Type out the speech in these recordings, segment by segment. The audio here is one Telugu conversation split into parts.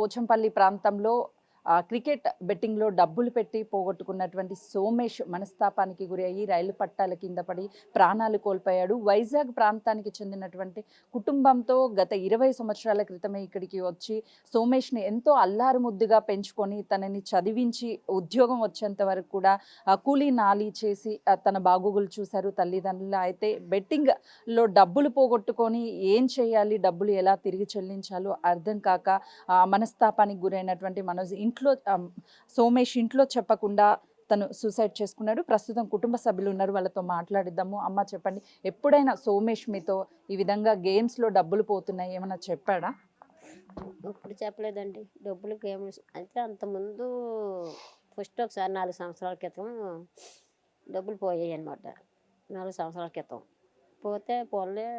పోచంపల్లి ప్రాంతంలో క్రికెట్ బెట్టింగ్‌లో డబ్బులు పెట్టి పోగొట్టుకున్నటువంటి సోమేష్ మనస్తాపానికి గురయ్యి రైలు పట్టాల కింద పడి ప్రాణాలు కోల్పోయాడు. వైజాగ్ ప్రాంతానికి చెందినటువంటి కుటుంబంతో గత 20 సంవత్సరాల క్రితమే ఇక్కడికి వచ్చి సోమేష్‌ని ఎంతో అల్లారుముద్దుగా పెంచుకొని తనని చదివించి ఉద్యోగం వచ్చేంత వరకు కూడా కూలీ నాలీ చేసి తన బాగోగులు చూశారు తల్లిదండ్రులు. అయితే బెట్టింగ్‌లో డబ్బులు పోగొట్టుకొని ఏం చేయాలి? డబ్బులు ఎలా తిరిగి చెల్లించాలో అర్థం కాక మనస్తాపానికి గురైనటువంటి మనోజ్ సోమేష్ ఇంట్లో చెప్పకుండా తను సూసైడ్ చేసుకున్నాడు. ప్రస్తుతం కుటుంబ సభ్యులు ఉన్నారు, వాళ్ళతో మాట్లాడిద్దాము. అమ్మ చెప్పండి, ఎప్పుడైనా సోమేష్ మీతో ఈ విధంగా గేమ్స్‌లో డబ్బులు పోతున్నాయి ఏమన్నా చెప్పాడా? ఇప్పుడు చెప్పలేదండి. డబ్బులు గేమ్స్ అయితే అంతకుముందు ఫస్ట్ ఒకసారి 4 సంవత్సరాల క్రితం డబ్బులు పోయాయన్నమాట. 4 సంవత్సరాల క్రితం. పోతే పోన్లే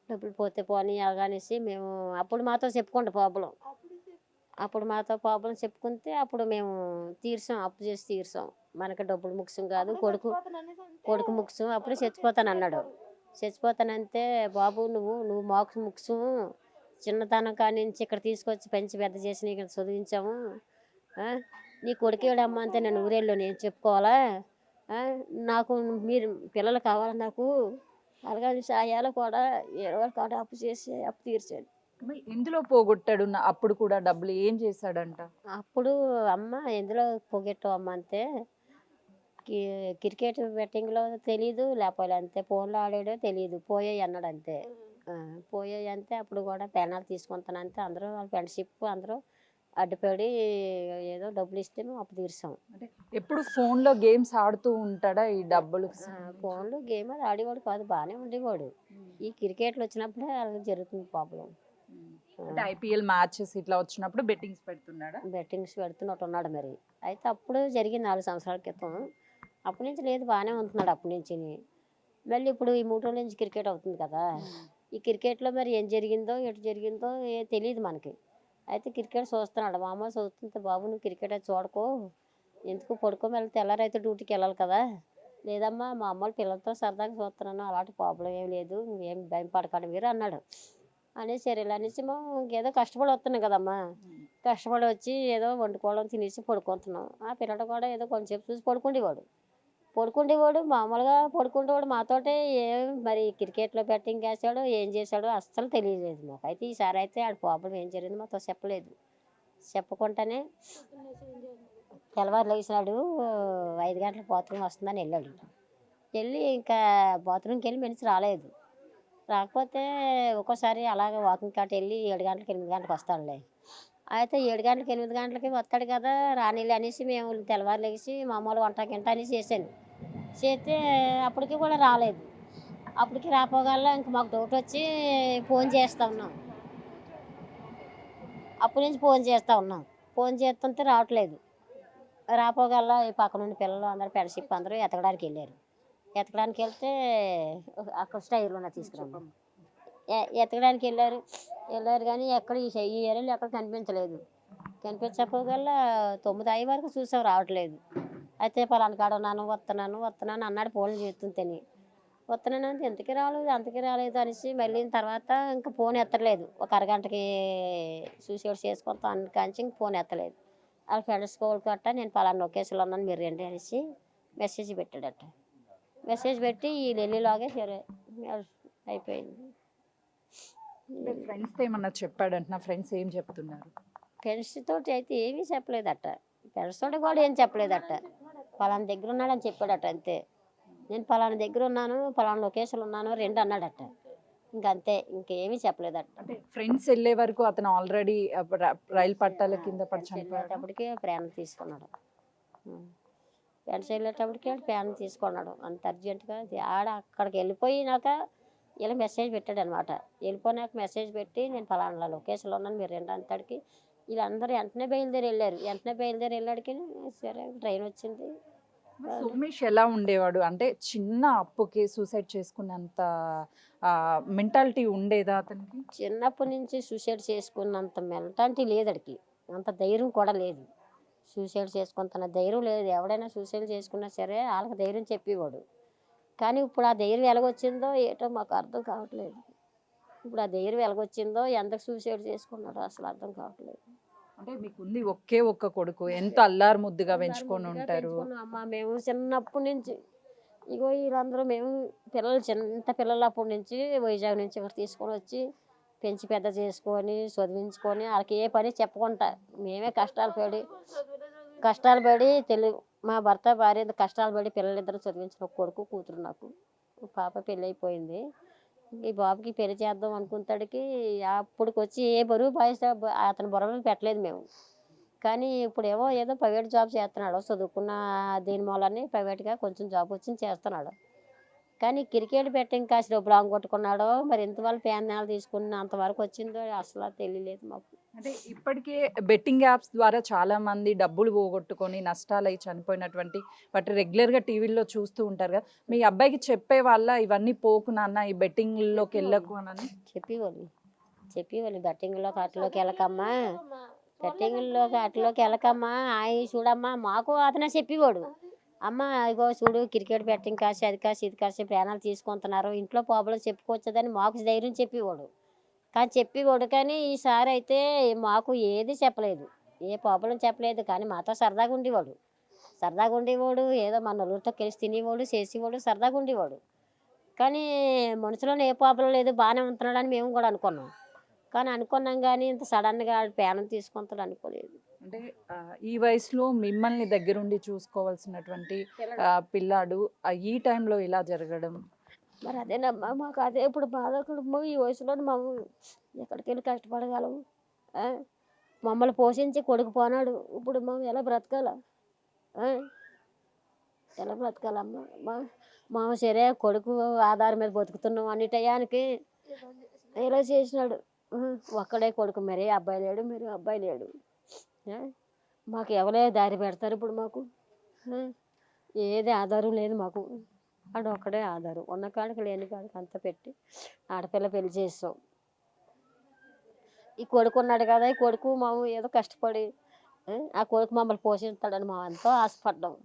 డబ్బులు పోతే పోనీ అలాగనేసి మేము అప్పుడు మాతో చెప్పుకోండి ప్రాబ్లం. అప్పుడు మాతో ప్రాబ్లం చెప్పుకుంటే అప్పుడు మేము తీర్సాం. అప్పు చేసి తీర్సాం. మనకి డబ్బులు ముఖ్యం కాదు. కొడుకు ముఖ్యం. అప్పుడు చచ్చిపోతానన్నాడు. చచ్చిపోతానంటే బాబు నువ్వు మాకు ముఖ్యం. చిన్నతనం కానించి ఇక్కడ తీసుకొచ్చి పెంచి పెద్ద చేసి నీకు ఇక్కడ చదివించాము. నీ కొడుకేడమ్మా అంటే నేను ఊరేళ్ళు నేను చెప్పుకోవాలా? నాకు మీరు పిల్లలు కావాలి నాకు. అలాగని సాయాలు కూడా 20 కాడ అప్పు చేసి అప్పు తీర్చాను. ఎందులో పోగొట్టాడు? అప్పుడు కూడా డబ్బులు ఏం చేశాడంట? అప్పుడు అమ్మ ఎందులో పోగొట్టావు అమ్మ అంటే క్రికెట్ బెట్టింగ్లో తెలీదు, లేకపోతే అంతే ఫోన్లో ఆడాడో తెలియదు, పోయాయి అన్నాడు అంతే. పోయాయి అంతే. అప్పుడు కూడా పెనాలు తీసుకుంటానంటే అందరూ వాళ్ళ ఫ్రెండ్షిప్ అందరూ అడ్డుపడి ఏదో డబ్బులు ఇస్తే మేము అప్పు తీర్చాం. అంటే ఎప్పుడు ఫోన్లో గేమ్స్ ఆడుతూ ఉంటాడా ఈ డబ్బులు? ఫోన్లో గేమ్ అది ఆడేవాడు కాదు, బాగానే ఉండేవాడు. ఈ క్రికెట్లు వచ్చినప్పుడే అలా జరుగుతుంది ప్రాబ్లం. అంటే ఐపీఎల్ మ్యాచెస్ ఇట్లా వచ్చినప్పుడు బెట్టింగ్స్ పెడుతున్నాడా? బెట్టింగ్స్ పెడుతున్నట్టు ఉన్నాడు మరి. అయితే అప్పుడు జరిగింది 4 సంవత్సరాల క్రితం. అప్పటి నుంచి లేదు, బాగానే ఉంటున్నాడు అప్పటి నుంచి. మళ్ళీ ఇప్పుడు ఈ 3 రోజుల నుంచి క్రికెట్ అవుతుంది కదా. ఈ క్రికెట్లో మరి ఏం జరిగిందో ఎటు జరిగిందో తెలియదు మనకి. అయితే క్రికెట్ చూస్తున్నాడు. మా అమ్మ చూస్తుంటే బాబు నువ్వు క్రికెట్ అది చూడకో, ఎందుకు పడుకో, మళ్ళీ తెల్లారైతే డ్యూటీకి వెళ్ళాలి కదా. లేదమ్మా మా అమ్మ పిల్లలతో సరదాగా చూస్తున్నాను, అలాంటి ప్రాబ్లం ఏం లేదు, నువ్వేం భయం పడకండి మీరు అన్నాడు. అనేసి సరేలే అనేసి ఇంకేదో కష్టపడి వస్తున్నాం కదమ్మా. కష్టపడి వచ్చి ఏదో వండుకోవడం తినేసి పడుకుంటున్నాం. ఆ పిల్లడు కూడా ఏదో కొంచెంసేపు చూసి పడుకుండేవాడు మామూలుగా పడుకుంటేవాడు మాతోటే. ఏం మరి క్రికెట్లో బెట్టింగ్ వేసాడో ఏం చేశాడో అస్సలు తెలియలేదు మాకు. అయితే ఈసారి అయితే ఆడ ప్రాబ్లం ఏం జరిగిందో మాతో చెప్పలేదు. చెప్పకుండానే తెల్లవారు లేచినాడు, 5 గంటలకు బాత్రూమ్ వస్తుందని వెళ్ళాడు. వెళ్ళి ఇంకా బాత్రూమ్కి వెళ్ళి మనిషి రాలేదు. రాకపోతే ఒక్కోసారి అలాగే వాకింగ్ కాట వెళ్ళి 7 గంటలకు 8 గంటలకు వస్తాడులే. అయితే 7 గంటలకు 8 గంటలకి వస్తాడు కదా, రానిలే అనేసి మేము తెల్లవారు లేచి మామూలు వంట గింట అనేసి చేశాను. చేస్తే అప్పటికి కూడా రాలేదు. అప్పటికి రాపోగల్లా ఇంక మాకు డౌట్ వచ్చి ఫోన్ చేస్తూ ఉన్నాం. అప్పటి నుంచి ఫోన్ చేస్తుంటే రావట్లేదు. రాపోగల్లా ఈ పక్క నుండి పిల్లలు అందరూ ఫ్రెండ్షిప్ అందరూ ఎతకడానికి వెళ్ళారు. ఎతకడానికి వెళ్తే అక్కడ స్టైర్లో తీసుకురాము ఎతకడానికి వెళ్ళారు కానీ ఎక్కడ ఈ ఏరియాలో ఎక్కడ కనిపించలేదు. కనిపించకపోగల్లా 9 అయ్యే వరకు చూసాం, రావట్లేదు. అయితే పలానా కాడ వస్తున్నాను అన్నాడు ఫోన్ చేస్తుంటేని. వస్తున్నాను అంటే అంతకీ రాలేదు అనేసి మళ్ళీ తర్వాత ఇంకా ఫోన్ ఎత్తలేదు. ఒక అరగంటకి సూసైడ్ చేసుకుంటాం కాంచి ఇంక ఫోన్ ఎత్తలేదు. వాళ్ళ ఫ్రెండ్స్ కోల్ కట్ట నేను పలానా లొకేషన్లో ఉన్నాను మీరు రండి అనేసి మెసేజ్ పెట్టాడట. మెసేజ్ పెట్టి ఈ నెల్లిలాగే సరే అయిపోయింది. ఫ్రెండ్స్ ఏమన్నా చెప్పాడంట? ఫ్రెండ్స్ ఏం చెప్తున్నారు? ఫ్రెండ్స్ తోటి అయితే ఏమీ చెప్పలేదట. ఫ్రెండ్స్ తోటి కూడా ఏం చెప్పలేదట. పలానా దగ్గర ఉన్నాడని చెప్పాడట అంతే. నేను పలానా దగ్గర ఉన్నాను, పలానా లొకేషన్లో ఉన్నాను రెండు అన్నాడట. ఇంకంతే, ఇంకేమీ చెప్పలేదట. అంటే ఫ్రెండ్స్ వెళ్ళే వరకు అతను ఆల్రెడీ రైలు పట్టాల కింద పడి వెళ్ళేటప్పటికే ప్రాణం తీసుకున్నాడు. ఫ్రెండ్స్ వెళ్ళేటప్పటికే ప్రాణం తీసుకున్నాడు. అంత అర్జెంటుగా అక్కడికి వెళ్ళిపోయినాక ఇలా మెసేజ్ పెట్టాడు అనమాట. వెళ్ళిపోయినాక మెసేజ్ పెట్టి నేను పలానా లొకేషన్లో ఉన్నాను మీరు రెండు అంతటికి వీళ్ళందరూ వెంటనే బయలుదేరి వెళ్ళాడికి సరే ట్రైన్ వచ్చింది. సోమేష్ ఎలా ఉండేవాడు? అంటే చిన్న అప్పుకి సూసైడ్ చేసుకున్నంత మెంటాలిటీ ఉండేదా అతనికి? చిన్నప్పటి నుంచి సూసైడ్ చేసుకున్నంత మెంటాలిటీ లేదు అడికి, అంత ధైర్యం కూడా లేదు. సూసైడ్ చేసుకుంటున్న ధైర్యం లేదు. ఎవడైనా సూసైడ్ చేసుకున్నా సరే వాళ్ళకి ధైర్యం చెప్పేవాడు. కానీ ఇప్పుడు ఆ ధైర్యం ఎలాగొచ్చిందో ఏటో మాకు అర్థం కావట్లేదు. ఇప్పుడు ఆ ధైర్యం ఎలాగొచ్చిందో ఎందుకు సూసైడ్ చేసుకున్నాడో అసలు అర్థం కావట్లేదు. అంటే మీకుంది ఒకే ఒక్క కొడుకు, ఎంత అల్లారు ముద్దుగా పెంచుకొని ఉంటారు. పెంచుకున్నాం అమ్మ మేము చిన్నప్పటి నుంచి. ఇగో వీళ్ళందరూ మేము పిల్లలు చిన్న పిల్లలు అప్పటి నుంచి వైజాగ్ నుంచి ఇక్కడ తీసుకొని వచ్చి పెంచి పెద్ద చేసుకొని చదివించుకొని వాళ్ళకి ఏ పని చెప్పకుండా మేమే కష్టాలు పడి మా భర్త భార్య కష్టాలు పడి పిల్లలిద్దరు చదివించిన ఒక కొడుకు కూతురు నాకు. పాప పెళ్ళి అయిపోయింది. ఈ బాబుకి పెళ్లి చేద్దాం అనుకుంటాడికి అప్పటికి వచ్చి ఏ బరువు బాధ్యత అతని బుర్ర మీద పెట్టలేదు మేము. కానీ ఇప్పుడేమో ఏదో ప్రైవేట్ జాబ్ చేస్తున్నాడు. చదువుకున్న దీని మూలనే ప్రైవేట్గా కొంచెం జాబ్ వచ్చింది చేస్తున్నాడు. కానీ క్రికెట్ బెట్టింగ్ కాసి డబ్బులు కొట్టుకున్నాడో మరి ఎంతవరకు ప్యానాలు తీసుకున్న అంతవరకు వచ్చిందో అసలు తెలియలేదు మాకు. అంటే ఇప్పటికే బెట్టింగ్ యాప్స్ ద్వారా చాలా మంది డబ్బులు పోగొట్టుకొని నష్టాలై చనిపోయినటువంటి వాటి రెగ్యులర్గా టీవీల్లో చూస్తూ ఉంటారు కదా. మీ అబ్బాయికి చెప్పే వాళ్ళ ఇవన్నీ పోకు నాన్న, ఈ బెట్టింగ్లోకి వెళ్ళకు అని చెప్పేవాళ్ళు బెట్టింగ్లోకి అట్లోకి వెళ్ళకమ్మా, అట్లోకి వెళ్ళకమ్మా, అవి చూడమ్మా. మాకు అతనే చెప్పేవాడు, అమ్మ ఇగో చూడు క్రికెట్ బెట్టింగ్ కాసి అది కాసి ఇది కాసి ప్రాణాలు తీసుకుంటున్నారు, ఇంట్లో ప్రాబ్లం చెప్పుకోవచ్చదని మాకు ధైర్యం చెప్పేవాడు. కానీ ఈసారి అయితే మాకు ఏది చెప్పలేదు, ఏ ప్రాబ్లం చెప్పలేదు. కానీ మాతో సరదాగా ఉండేవాడు. ఏదో మన నలుగురితో కలిసి తినేవాడు, చేసేవాడు, సరదాగా ఉండేవాడు. కానీ మనసులోనే ఏ ప్రాబ్లం లేదు, బాగానే ఉంటున్నాడని మేము కూడా అనుకున్నాం. కానీ ఇంత సడన్గా ప్రాణం తీసుకుంటాడు అనుకోలేదు. అంటే ఈ వయసులో మిమ్మల్ని దగ్గరుండి చూసుకోవాల్సినటువంటి పిల్లాడు ఈ టైంలో ఇలా జరగడం మరి అదేనమ్మా మాకు అదే ఇప్పుడు బాధకుడు. ఈ వయసులో మేము ఎక్కడికి వెళ్ళి కష్టపడగలము? మమ్మల్ని పోషించి కొడుకు పోనాడు, ఇప్పుడు మేము ఎలా బ్రతకాలా? ఎలా బ్రతకాలమ్మా? మా సరే కొడుకు ఆధారం మీద బతుకుతున్నాం అన్ని టయానికి ఇలా చేసినాడు. ఒక్కడే కొడుకు, మరి అబ్బాయి లేడు. మాకు ఎవరే దారి పెడతారు ఇప్పుడు? మాకు ఏది ఆధారం లేదు మాకు. ఆడు ఒక్కడే ఆధారం, ఉన్న కాడికి లేని కాడికి అంతా పెట్టి ఆడపిల్ల పెళ్లి చేస్తాం. ఈ కొడుకు ఉన్నాడు కదా, ఈ కొడుకు మేము ఏదో కష్టపడి ఆ కొడుకు మమ్మల్ని పోషిస్తాడని మా ఎంతో ఆశపడ్డాం.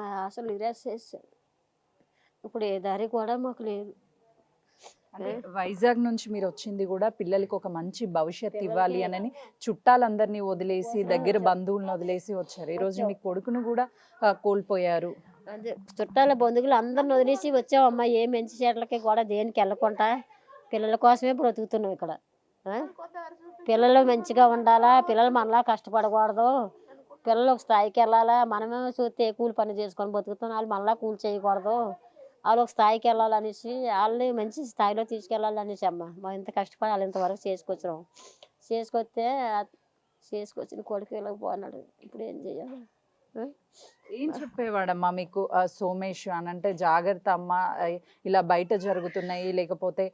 మా ఆశలు నిరాశ చేశాడు. ఇప్పుడు ఏ దారి కూడా మాకు లేదు. అంటే వైజాగ్ నుంచి మీరు వచ్చింది కూడా పిల్లలకి ఒక మంచి భవిష్యత్తు ఇవ్వాలి అని చుట్టాలందరినీ వదిలేసి దగ్గర బంధువులను వదిలేసి వచ్చారు. ఈరోజు మీ కొడుకును కూడా కోల్పోయారు. అదే చుట్టాల బంధువులు అందరిని వదిలేసి వచ్చామమ్మా. ఏ మంచి చెట్లకి కూడా దేనికి వెళ్ళకుండా పిల్లల కోసమే బ్రతుకుతున్నాం ఇక్కడ. పిల్లలు మంచిగా ఉండాలా, పిల్లలు మనలా కష్టపడకూడదు, పిల్లలు ఒక స్థాయికి వెళ్ళాలా. మనమే చూస్తే కూలి పని చేసుకొని బతుకుతున్నాం, వాళ్ళు మనలా కూలి చేయకూడదు, వాళ్ళు ఒక స్థాయికి వెళ్ళాలనేసి వాళ్ళని మంచి స్థాయిలో తీసుకెళ్ళాలనేసి అమ్మ మనం ఇంత కష్టపడి వాళ్ళు ఇంతవరకు చేసుకొచ్చిన కొడుకు వెళ్ళకపోన్నాడు. ఇప్పుడు ఏం చేయాలి? ఏం చెప్పేవాడమ్మా మీకు సోమేష్ అని? అంటే జాగ్రత్త అమ్మ, ఇలా బయట జరుగుతున్నాయి, లేకపోతే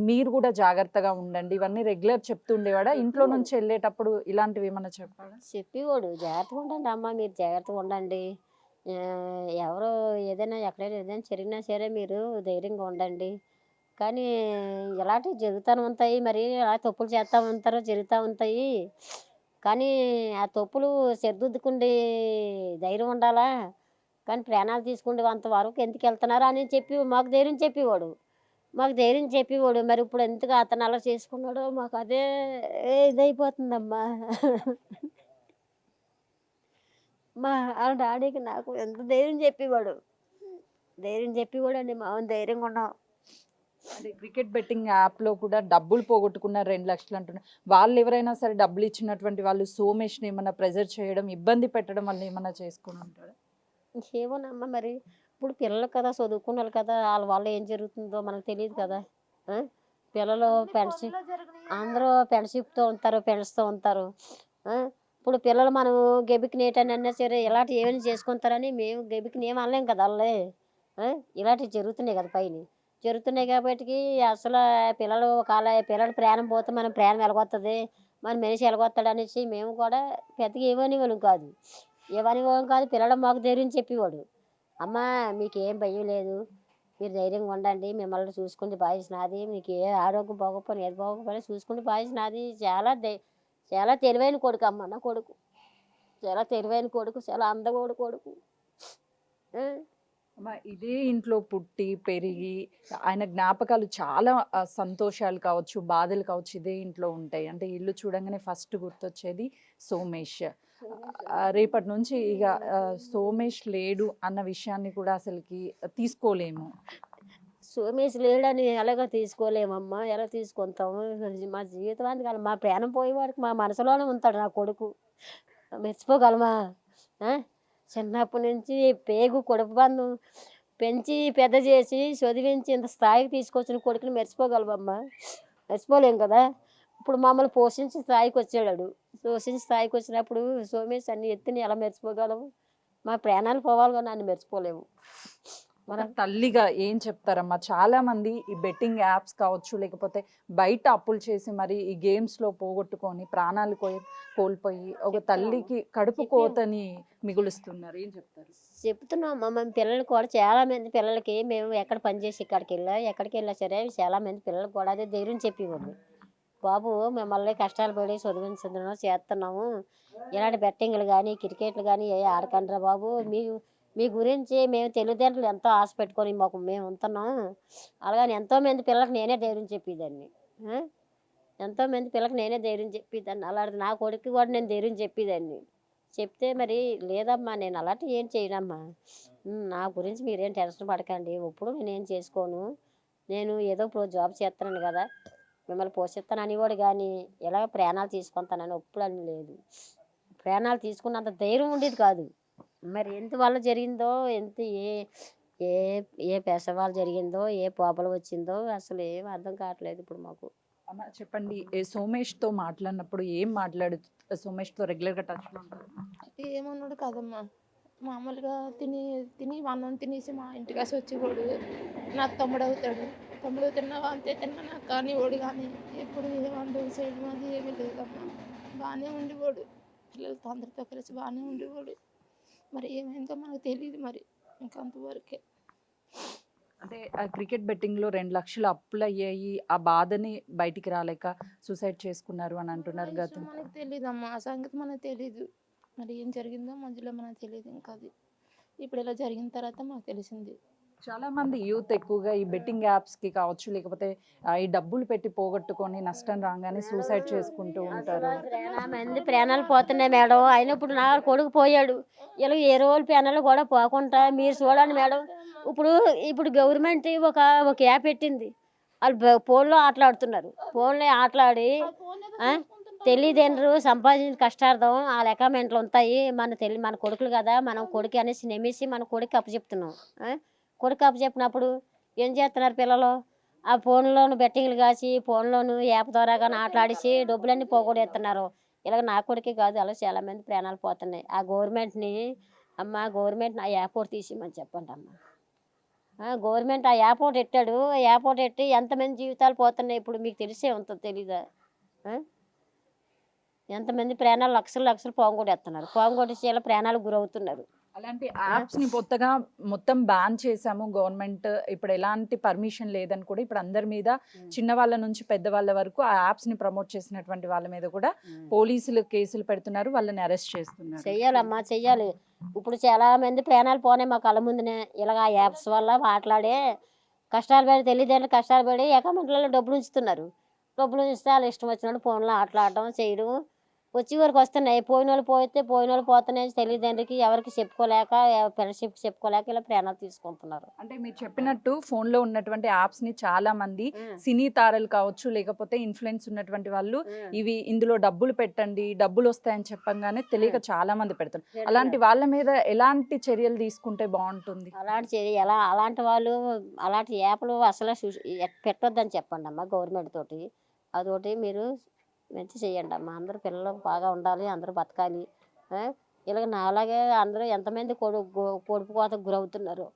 మీరు కూడా జాగ్రత్తగా ఉండండి, ఇవన్నీ రెగ్యులర్ చెప్తుండేవాడా? ఇంట్లో నుంచి వెళ్ళేటప్పుడు ఇలాంటివి ఏమన్నా చెప్పాడా? చెప్పేవాడు, జాగ్రత్తగా ఉండండి అమ్మ, మీరు జాగ్రత్తగా ఉండండి, ఎవరు ఎక్కడైనా ఏదైనా జరిగినా సరే మీరు ధైర్యంగా ఉండండి. కానీ ఇలాంటివి జరుగుతూ ఉంటాయి, మరి అలా తప్పులు చేస్తూ ఉంటారు, జరుగుతూ ఉంటాయి. కానీ ఆ తప్పులు సరిదిద్దుకుండే ధైర్యం ఉండాలా. కానీ ప్రాణాలు తీసుకుంటే అంతవరకు ఎందుకు వెళ్తున్నారు అని మాకు ధైర్యం చెప్పేవాడు. మరి ఇప్పుడు ఎందుకు అతను అలా చేసుకున్నాడో మాకు అదే ఇదైపోతుందమ్మా. మా డాడీకి నాకు ఎంత ధైర్యం చెప్పేవాడు అండి. మా ధైర్యంగా ఉన్నాం. అంటే క్రికెట్ బెట్టింగ్ యాప్లో కూడా డబ్బులు పోగొట్టుకున్న 2 లక్షలు అంటున్నారు. వాళ్ళు ఎవరైనా సరే డబ్బులు ఇచ్చినటువంటి వాళ్ళు సోమేష్ని ఏమన్నా ప్రెజర్ చేయడం, ఇబ్బంది పెట్టడం వల్ల ఏమన్నా చేసుకొని ఉంటారా? ఏమోనమ్మా, మరి ఇప్పుడు పిల్లలు కదా, చదువుకున్నారు కదా, వాళ్ళ ఏం జరుగుతుందో మనకు తెలియదు కదా. పిల్లలు అందరూ ఫ్రెండ్షిప్తో ఉంటారు, ఫ్రెండ్స్తో ఉంటారు. ఇప్పుడు పిల్లలు మనం గెబికి నేటని అన్నా సరే ఇలాంటివి ఏమైనా చేసుకుంటారని మేము గెబికి ఏం అనలేం కదా. వాళ్ళే ఇలాంటివి జరుగుతున్నాయి కాబట్టి అసలు పిల్లల ప్రాణం పోతే మనం ప్రాణం వెలగొస్తుంది, మన మనిషి వెలగొస్తాడు అనేసి మేము కూడా పెద్దగా ఏమనేవాళ్ళం కాదు. పిల్లలు మాకు ధైర్యం చెప్పేవాడు, అమ్మ మీకేం భయం లేదు, మీరు ధైర్యంగా ఉండండి, మిమ్మల్ని చూసుకుంటే బాధ్యత నాది, మీకు ఏ ఆరోగ్యం బాగోకపోయినా ఏది బాగోకపోయినా చూసుకుంటే బాధ్యత నాది. చాలా తెలివైన కొడుకు అమ్మ నా కొడుకు, చాలా తెలివైన కొడుకు, చాలా అందగోడు కొడుకు. ఇదే ఇంట్లో పుట్టి పెరిగి ఆయన జ్ఞాపకాలు చాలా సంతోషాలు కావచ్చు, బాధలు కావచ్చు ఇదే ఇంట్లో ఉంటాయి. అంటే ఇల్లు చూడంగానే ఫస్ట్ గుర్తొచ్చేది సోమేష్. రేపటి నుంచి ఇక సోమేష్ లేడు అన్న విషయాన్ని కూడా అసలుకి తీసుకోలేము. సోమేష్ లేడని ఎలాగో తీసుకోలేమమ్మా, ఎలా తీసుకుంటాము? మా జీవితాంతి కాలం మా ప్రాణం పోయే వరకు మా మనసులోనే ఉంటాడు నా కొడుకు. మర్చిపోగలమా? ఆ? చిన్నప్పటి నుంచి పేగు కొడుకు బంధం పెంచి పెద్ద చేసి చదివించి ఇంత స్థాయికి తీసుకొచ్చిన కొడుకుని మర్చిపోగలమమ్మా? మర్చిపోలేం కదా. ఇప్పుడు మమ్మల్ని పోషించి స్థాయికి వచ్చాడు. పోషించి స్థాయికి వచ్చినప్పుడు సోమేష్ అన్ని ఎత్తుని ఎలా మర్చిపోగలము? మా ప్రాణాలు పోవాలి కానీ నన్ను మర్చిపోలేము. ఒక తల్లిగా ఏం చెప్తారమ్మా? చాలా మంది ఈ బెట్టింగ్ యాప్స్ కావచ్చు, లేకపోతే బయట అప్పులు చేసి మరి ఈ గేమ్స్ లో పోగొట్టుకొని ప్రాణాలు కోల్పోయి ఒక తల్లికి కడుపు కోతని మిగులుస్తున్నారు. ఏం చెప్తారు? చెప్తున్నాం మా పిల్లలు కూడా చాలా మంది పిల్లలకి మేము ఎక్కడ పనిచేసి ఎక్కడికి వెళ్ళా సరే చాలా మంది పిల్లలకు కూడా అదే ధైర్యం చెప్పేవాళ్ళు. బాబు మిమ్మల్ని కష్టాలు పడి చదివించడం చేస్తున్నాము, ఇలాంటి బెట్టింగ్లు కానీ క్రికెట్లు కానీ ఏ ఆడకండ్రా బాబు, మీ గురించి మేము తల్లిదండ్రులు ఎంతో ఆశ పెట్టుకొని మేము ఉంటున్నాం. అలాగని ఎంతోమంది పిల్లలకు నేనే ధైర్యం చెప్పేదాన్ని. ఎంతోమంది పిల్లలకు నేనే ధైర్యం చెప్పేదాన్ని. అలాంటిది నా కొడుకు కూడా నేను ధైర్యం చెప్పేదాన్ని. చెప్తే మరి లేదమ్మా నేను అలాంటివి ఏం చేయనమ్మా, నా గురించి మీరేం టెన్షన్ పడకండి, ఇప్పుడు నేనేం చేసుకోను, నేను ఏదో ఇప్పుడు జాబ్ చేస్తున్నాను కదా, మిమ్మల్ని పోషిస్తాను అనేవాడు కానీ ఇలా ప్రాణాలు తీసుకుంటానని ఎప్పుడు అని లేదు. ప్రాణాలు తీసుకున్నంత ధైర్యం ఉండేది కాదు. మరి ఎందువల్ల జరిగిందో ఏ ఏ ఏ పెసవాళ్ళు జరిగిందో ఏ పోపలు వచ్చిందో అసలు ఏం అర్థం కావట్లేదు ఇప్పుడు మాకు. అమ్మ చెప్పండి, సోమేష్తో మాట్లాడినప్పుడు ఏం సోమేష్తో రెగ్యులర్గా టచ్లో ఉంటారు? ఏమన్నాడు కదమ్మా, మామూలుగా తిని తిని అన్నం తినేసి మా ఇంటికి వచ్చేవాడు. నాకు తమ్ముడు అవుతాడు. తమ్ముడు తిన్నావా అంతే తిన్నాను కానివాడు కానీ ఎప్పుడు ఏమండు చేయడం అది ఏమీ లేదమ్మా. బాగానే ఉండేవాడు, పిల్లలతో అందరితో కలిసి బాగానే ఉండేవాడు. మరి ఏమైందో మనకు తెలియదు మరి ఇంకంతవరకే. అంటే క్రికెట్ బెట్టింగ్లో 2 లక్షలు అప్పులు అయ్యాయి, ఆ బాధని బయటికి రాలేక సూసైడ్ చేసుకున్నారు అని అంటున్నారు కదా. మనకు తెలియదమ్మా, ఆ సంగతి మనకు తెలీదు. మరి ఏం జరిగిందో మధ్యలో మనకు తెలియదు. ఇంకా అది ఇప్పుడు ఇలా జరిగిన తర్వాత మాకు తెలిసింది. చాలా మంది యూత్ ఎక్కువగా ఈ బెట్టింగ్ యాప్స్కి కావచ్చు, లేకపోతే ఈ డబ్బులు పెట్టి పోగొట్టుకొని నష్టం రాగానే సూసైడ్ చేసుకుంటూ ఉంటారు. మంది ప్రాణాలు పోతున్నాయి మేడం. అయినా ఇప్పుడు నా కొడుకు పోయాడు, ఇలా ఏ రోజు ప్రాణాలు కూడా పోకుండా మీరు చూడండి మేడం. ఇప్పుడు గవర్నమెంట్ ఒక యాప్ పెట్టింది, వాళ్ళు ఫోన్లో ఆటలాడుతున్నారు. ఫోన్లో ఆటలాడి తల్లిదండ్రులు సంపాదించిన కష్టార్థం వాళ్ళ అకౌంట్లో ఉంటాయి. మన కొడుకులు కదా, మనం కొడుకు అనేసి నెమ్మేసి మన కొడుకు అప్పచెప్తున్నాం. కొడుకు అప్పచెప్పినప్పుడు ఏం చేస్తున్నారు పిల్లలు? ఆ ఫోన్లోను బెట్టింగ్లు కాసి ఫోన్లోను యాప్ ద్వారా కానీ ఆటలాడిసి డబ్బులన్నీ పోగొడేస్తున్నారు. ఇలాగ నా కొడుకే కాదు, అలా చాలామంది ప్రాణాలు పోతున్నాయి. ఆ గవర్నమెంట్ని గవర్నమెంట్ ఆ యాప్ ఒకటి తీసిమని చెప్పండి అమ్మ. గవర్నమెంట్ ఆ యాప్ ఒకటి ఎట్టాడు, ఆ యాప్ ఒకటి ఎట్టి ఎంతమంది జీవితాలు పోతున్నాయి ఇప్పుడు మీకు తెలిసే ఉంటుంది, తెలీదా? ఎంతమంది ప్రాణాలు లక్షలు పోగొట్టేస్తున్నారు, పోగొట్టేసి ఇలా ప్రాణాలకు గురవుతున్నారు. అలాంటి యాప్స్ని మొత్తం బ్యాన్ చేశాము గవర్నమెంట్. ఇప్పుడు ఎలాంటి పర్మిషన్ లేదని కూడా ఇప్పుడు అందరి మీద, చిన్న వాళ్ళ నుంచి పెద్దవాళ్ళ వరకు ఆ యాప్స్ని ప్రమోట్ చేసినటువంటి వాళ్ళ మీద కూడా పోలీసులు కేసులు పెడుతున్నారు, వాళ్ళని అరెస్ట్ చేస్తున్నారు. చెయ్యాలమ్మా, చెయ్యాలి. ఇప్పుడు చాలా మంది ప్రాణాలు పోనాయి మా కళ్ళ ముందునే. ఇలాగ ఆ యాప్స్ వల్ల మాట్లాడే కష్టాలు పడి తల్లిదండ్రులు కష్టాలు పడి అకౌంట్లలో డబ్బులు ఉంచుతున్నారు. డబ్బులు ఉంచితే వాళ్ళు ఇష్టం వచ్చినప్పుడు ఫోన్లో ఆటలాడడం చేయడం వచ్చి వరకు వస్తున్నాయి. పోయిన వాళ్ళు పోతున్నాయి. తల్లిదండ్రికి ఎవరికి చెప్పుకోలేక, ఫ్రెండ్షిప్ చెప్పుకోలేక ఇలా ప్రాణాలు తీసుకుంటున్నారు. అంటే మీరు చెప్పినట్టు ఫోన్లో ఉన్నటువంటి యాప్స్ని చాలా మంది సినీ తారలు కావచ్చు, లేకపోతే ఇన్ఫ్లుయెన్స్ ఉన్నటువంటి వాళ్ళు ఇందులో డబ్బులు పెట్టండి, డబ్బులు వస్తాయని చెప్పంగానే తెలియక చాలా మంది పెడతారు. అలాంటి వాళ్ళ మీద ఎలాంటి చర్యలు తీసుకుంటే బాగుంటుంది? అలాంటి వాళ్ళు అలాంటి యాప్లు అసలు పెట్టొద్దని చెప్పండి అమ్మ గవర్నమెంట్ తోటి. అదొకటి మీరు మంచి చెయ్యండి అమ్మ. అందరూ పిల్లలు బాగా ఉండాలి, అందరూ బతకాలి. ఇలాగ నాలాగే అందరూ ఎంతమంది పొడుపు కోతకు గురవుతున్నారు,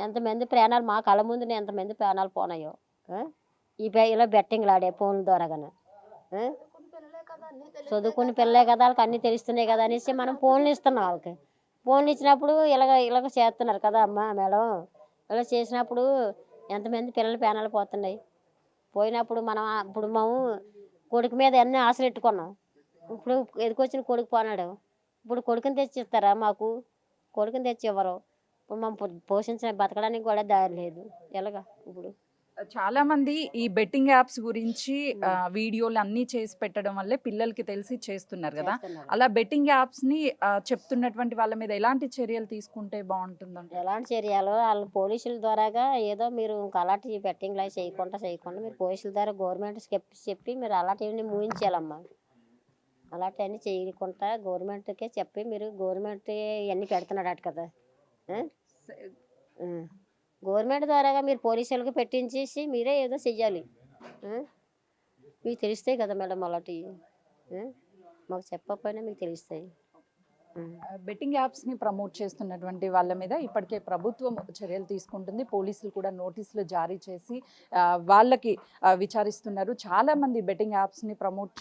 ఎంతమంది ప్రాణాలు మా కళ్ళ ముందునే ఎంతమంది ప్రాణాలు పోనాయో ఇలా బెట్టింగ్లు ఆడే ఫోన్ల ద్వారా కానీ. చదువుకుని పిల్లలే కదా, వాళ్ళకి అన్నీ తెలుస్తున్నాయి కదా అనేసి మనం ఫోన్లు ఇస్తున్నాం వాళ్ళకి. ఫోన్లు ఇచ్చినప్పుడు ఇలాగ చేస్తున్నారు కదా అమ్మ మేడం. ఇలా చేసినప్పుడు ఎంతమంది పిల్లల ప్రాణాలు పోతున్నాయి. పోయినప్పుడు మేము కొడుకు మీద ఎన్ని ఆశలు పెట్టుకున్నాం. ఇప్పుడు ఎదుకొచ్చిన కొడుకు పోనాడు. ఇప్పుడు కొడుకుని తెచ్చిస్తారా మాకు? కొడుకుని తెచ్చి ఇవ్వరు. ఇప్పుడు మనం పోషించ బతకడానికి కూడా దారి లేదు. ఎలాగా ఇప్పుడు? చాలా మంది ఈ బెట్టింగ్ యాప్స్ గురించి వీడియోలు అన్నీ చేసి పెట్టడం వల్లే పిల్లలకి తెలిసి చేస్తున్నారు కదా. చేస్తున్నారు. అలా బెట్టింగ్ యాప్స్ని చెప్తున్నటువంటి వాళ్ళ మీద ఎలాంటి చర్యలు తీసుకుంటే బాగుంటుందంట? ఎలాంటి చర్యలు వాళ్ళు పోలీసుల ద్వారాగా ఏదో మీరు ఇంకా అలాంటి బెట్టింగ్లు అవి చేయకుండా మీరు పోలీసుల ద్వారా గవర్నమెంట్ చెప్పి మీరు అలాంటివన్నీ మూయించాలమ్మా. అలాంటివన్నీ చేయకుండా గవర్నమెంట్కే చెప్పి మీరు గవర్నమెంట్ ఇవన్నీ పెడుతున్నాడట కదా. గవర్నమెంట్ ద్వారాగా మీరు పోలీసులకు పెట్టించేసి మీరే ఏదో చెయ్యాలి. మీకు తెలుస్తాయి కదా మేడం అలాంటివి. మాకు చెప్పకపోయినా మీకు తెలుస్తాయి. బెట్టింగ్ యాప్స్ని ప్రమోట్ చేస్తున్నటువంటి వాళ్ళ మీద ఇప్పటికే ప్రభుత్వం చర్యలు తీసుకుంటుంది. పోలీసులు కూడా నోటీసులు జారీ చేసి వాళ్ళకి విచారిస్తున్నారు. చాలామంది బెట్టింగ్ యాప్స్ని ప్రమోట్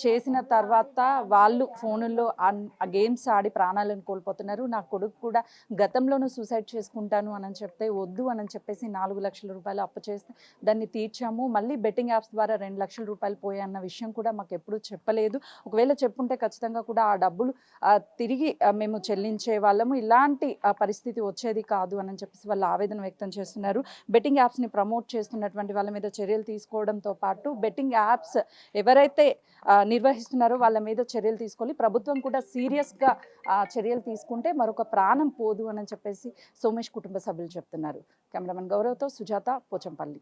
చేసిన తర్వాత వాళ్ళు ఫోనుల్లో ఆ గేమ్స్ ఆడి ప్రాణాలను కోల్పోతున్నారు. నా కొడుకు కూడా గతంలోనూ సూసైడ్ చేసుకుంటాను అని చెప్తే వద్దు అని చెప్పేసి 4 లక్షల రూపాయలు అప్పు చేస్తే దాన్ని తీర్చాము. మళ్ళీ బెట్టింగ్ యాప్స్ ద్వారా 2 లక్షల రూపాయలు పోయాయన్న విషయం కూడా మాకు ఎప్పుడూ చెప్పలేదు. ఒకవేళ చెప్పుంటే ఖచ్చితంగా కూడా ఆ డబ్బులు తిరిగి మేము చెల్లించే వాళ్ళము. ఇలాంటి పరిస్థితి వచ్చేది కాదు అని చెప్పేసి వాళ్ళు ఆవేదన వ్యక్తం చేస్తున్నారు. బెట్టింగ్ యాప్స్ని ప్రమోట్ చేస్తున్నటువంటి వాళ్ళ మీద చర్యలు తీసుకోవడంతో పాటు బెట్టింగ్ యాప్స్ ఎవరైతే నిర్వహిస్తున్నారో వాళ్ళ మీద చర్యలు తీసుకోవాలి. ప్రభుత్వం కూడా సీరియస్గా చర్యలు తీసుకుంటే మరొక ప్రాణం పోదు అని చెప్పేసి సోమేష్ కుటుంబ సభ్యులు చెప్తున్నారు. కెమెరామెన్ గౌరవ్తో సుజాత, పోచంపల్లి.